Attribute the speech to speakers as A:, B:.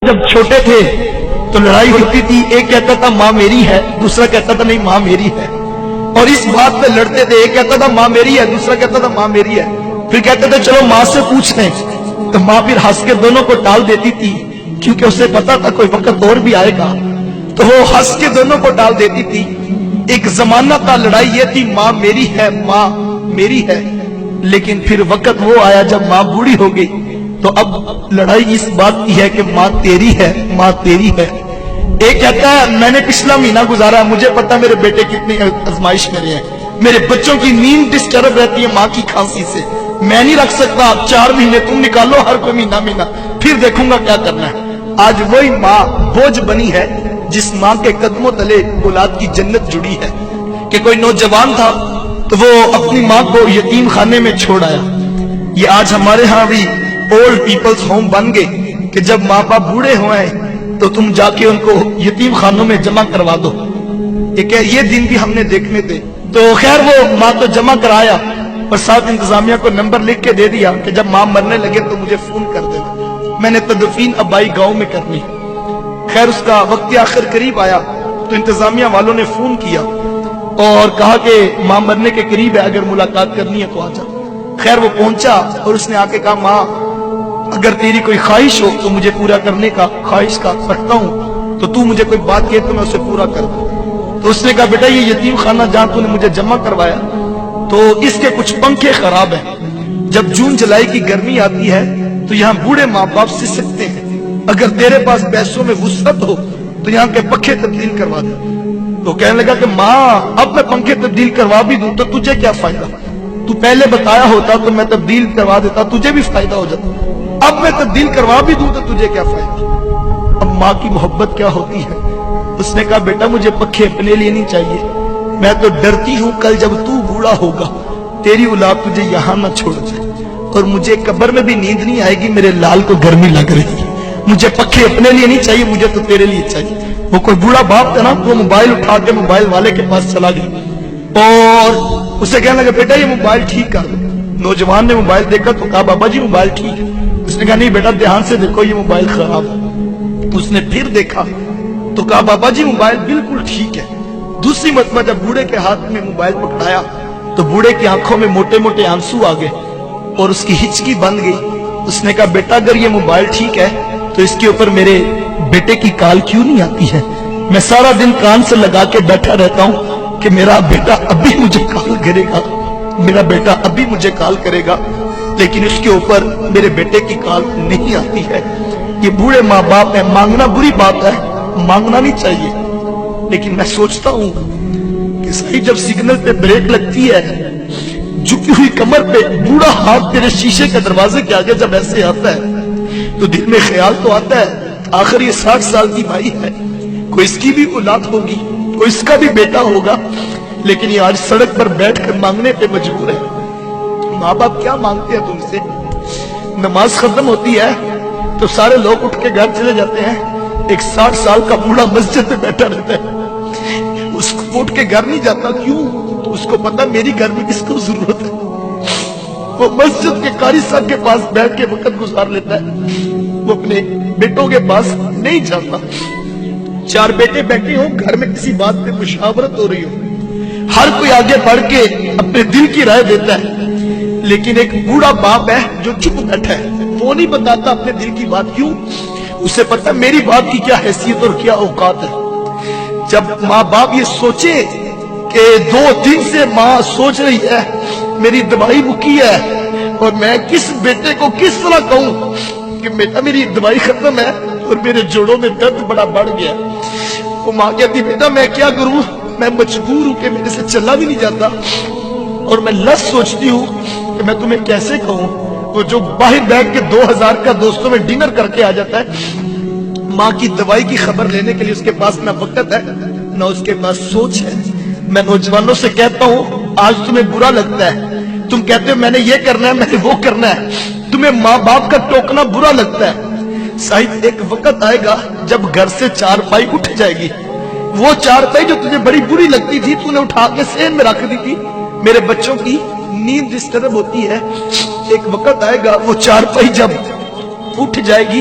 A: جب چھوٹے تھے تو لڑائی ہوتی تھی، ایک کہتا تھا ماں میری ہے، دوسرا کہتا تھا نہیں ماں میری ہے، اور اس بات پہ لڑتے تھے، ایک کہتا تھا ماں میری ہے، دوسرا کہتا تھا ماں میری ہے، پھر کہتے تھے چلو ماں سے پوچھ لیں، تو ماں پھر ہنس کے دونوں کو ٹال دیتی تھی، کیونکہ اسے پتا تھا کوئی وقت اور بھی آئے گا، تو وہ ہنس کے دونوں کو ٹال دیتی تھی۔ ایک زمانہ تھا لڑائی یہ تھی ماں میری ہے، ماں میری ہے، لیکن پھر وقت وہ آیا جب ماں بوڑھی ہو گئی، تو اب لڑائی اس بات کی ہے کہ ماں تیری ہے، ماں تیری ہے۔ ایک کہتا ہے میں نے پچھلا مہینہ گزارا ہے، مجھے پتا میرے بیٹے کتنی آزمائش میں رہے ہیں، میرے بچوں کی نیند ڈسٹرب رہتی ہے ماں کی کھانسی سے، میں نہیں رکھ سکتا، 4 مہینے تم نکالو، ہر کوئی مہینہ پھر دیکھوں گا کیا کرنا ہے۔ آج وہی ماں بوجھ بنی ہے جس ماں کے قدموں تلے اولاد کی جنت جڑی ہے۔ کہ کوئی نوجوان تھا تو وہ اپنی ماں کو یتیم خانے میں چھوڑ آیا۔ یہ آج ہمارے ہاں بھی اولڈ پیپلز ہوم بن گئے کہ جب ماں باپ بوڑھے ہوئے تو تم جا کے ان کو یتیم خانوں میں جمع کروا دو۔ یہ دن بھی ہم نے دیکھنے تھے۔ تو خیر وہ ماں تو جمع کرایا اور ساتھ انتظامیہ کو نمبر لکھ کے دے دیا کہ جب ماں مرنے لگے تو مجھے فون کر دینا، میں نے تدفین ابائی گاؤں میں کرنی۔ خیر اس کا وقت آخر قریب آیا تو انتظامیہ والوں نے فون کیا اور کہا کہ ماں مرنے کے قریب ہے، اگر ملاقات کرنی ہے تو آ جا۔ خیر وہ پہنچا اور اس نے آ کے کہا ماں اگر تیری کوئی خواہش ہو تو مجھے پورا کرنے کا خواہش کا رکھتا ہوں، تو تو مجھے کوئی بات کہے تو میں اسے پورا کر دوں۔ تو اس نے کہا بیٹا یہ یتیم خانہ جہاں تو نے مجھے جمع کروایا تو اس کے کچھ پنکھے خراب ہیں، جب جون جولائی کی گرمی آتی ہے تو یہاں بوڑھے ماں باپ سے سکتے ہیں، اگر تیرے پاس پیسوں میں وسعت ہو تو یہاں کے پنکھے تبدیل کروا دے۔ تو کہنے لگا کہ ماں اب میں پنکھے تبدیل کروا بھی دوں تو تجھے کیا فائدہ، تو پہلے بتایا ہوتا تو میں تبدیل کروا دیتا، تجھے بھی فائدہ ہو جاتا، اب میں تبدیل کروا بھی دوں تو تجھے کیا فائدہ۔ اب ماں کی محبت کیا ہوتی ہے۔ اس نے کہا بیٹا مجھے پنکھے اپنے لیے نہیں چاہیے، میں تو ڈرتی ہوں کل جب تو بوڑھا ہوگا تیری اولاد تجھے یہاں نہ چھوڑ جائے، اور مجھے قبر میں بھی نیند نہیں آئے گی، میرے لال کو گرمی لگ رہی ہے، مجھے پنکھے اپنے لیے نہیں چاہیے، مجھے تو تیرے لیے چاہیے۔ وہ کوئی بوڑھا باپ تھا نا، وہ موبائل اٹھا کے موبائل والے کے پاس چلا گیا اور اسے کہنے لگا بیٹا یہ موبائل ٹھیک کر دو۔ نوجوان نے موبائل دیکھا تو کہا بابا جی موبائل ٹھیک ہے۔ اس نے کہا نہیں بیٹا دھیان سے دیکھو یہ موبائل خراب ہے۔ اس نے پھر دیکھا تو کہا بابا جی موبائل بالکل ٹھیک ہے۔ دوسری مرتبہ جب بوڑھے کے ہاتھ میں موبائل پکڑایا تو بوڑھے کی آنکھوں میں موٹے موٹے آنسو آ گئے اور اس کی ہچکی بند گئی۔ اس نے کہا بیٹا اگر یہ موبائل ٹھیک ہے تو اس کے اوپر میرے بیٹے کی کال کیوں نہیں آتی ہے؟ میں سارا دن کان سے لگا کے بیٹھا رہتا ہوں کہ میرا بیٹا ابھی مجھے کال کرے گا، میرا بیٹا ابھی مجھے کال کرے گا، لیکن اس کے اوپر میرے بیٹے کی کال نہیں آتی ہے۔ یہ بوڑھے ماں باپ ہیں، مانگنا بری بات ہے، مانگنا نہیں چاہیے، لیکن میں سوچتا ہوں کہ صحیح جب سگنل پہ بریک لگتی ہے، جھکی ہوئی کمر پہ بوڑھا ہاتھ تیرے شیشے کے دروازے کے آگے جب ایسے آتا ہے تو دل میں خیال تو آتا ہے آخر یہ 60 سال کی بھائی ہے، کوئی اس کی بھی اولاد ہوگی، کوئی اس کا بھی بیٹا ہوگا، لیکن یہ آج سڑک پر بیٹھ کر مانگنے پہ مجبور ہے۔ ماں باپ کیا مانگتے ہیں تم سے؟ نماز ختم ہوتی ہے تو سارے لوگ اٹھ کے گھر چلے جاتے ہیں، ایک 60 سال کا بوڑھا مسجد میں بیٹھا رہتا ہے، اس کو اٹھ کے گھر نہیں جاتا، کیوں؟ اس کو پتا میری گھر میں کس کو ضرورت ہے۔ وہ مسجد کے قاری صاحب کے پاس بیٹھ کے وقت گزار لیتا ہے، وہ اپنے بیٹوں کے پاس نہیں جاتا۔ 4 بیٹے بیٹھے ہوں گھر میں کسی بات پہ مشاورت ہو رہی ہو، ہر کوئی آگے بڑھ کے اپنے دل کی رائے دیتا ہے، لیکن ایک بوڑھا باپ ہے جو چپ بیٹھا ہے، وہ نہیں بتاتا اپنے دل کی بات، کیوں؟ اسے پتا میری بات کی کیا حیثیت اور کیا اوقات ہے۔ جب ماں باپ یہ سوچے کہ 2 دن سے ماں سوچ رہی ہے میری دوائی مکی ہے اور میں کس بیٹے کو کس طرح کہوں کہ بیٹا میری دوائی ختم ہے اور میرے جوڑوں میں درد بڑا بڑھ گیا، وہ ماں کہتی بیٹا میں کیا کروں، میں مجبور ہوں کہ میرے سے چلا بھی نہیں جاتا، اور میں لفظ سوچتی ہوں کہ میں تمہیں کیسے کہوں۔ وہ جو باہر بیٹھ کے 2000 کا دوستوں میں ڈنر کر کے آ جاتا ہے، ماں کی دوائی کی خبر لینے کے لیے اس کے پاس نہ وقت ہے نہ اس کے پاس سوچ ہے۔ میں نوجوانوں سے کہتا ہوں آج تمہیں برا لگتا ہے، تم کہتے ہو میں نے یہ کرنا ہے، میں نے وہ کرنا ہے، تمہیں ماں باپ کا ٹوکنا برا لگتا ہے۔ شاید ایک وقت آئے گا جب گھر سے 4 پائی اٹھ جائے گی، وہ 4 پائی جو تجھے بڑی بری لگتی تھی تو نے اٹھا کے سین میں رکھ دی تھی، میرے بچوں کی نیند ڈسٹرب ہوتی ہے، ایک وقت آئے گا وہ 4 پائی جب اٹھ جائے گی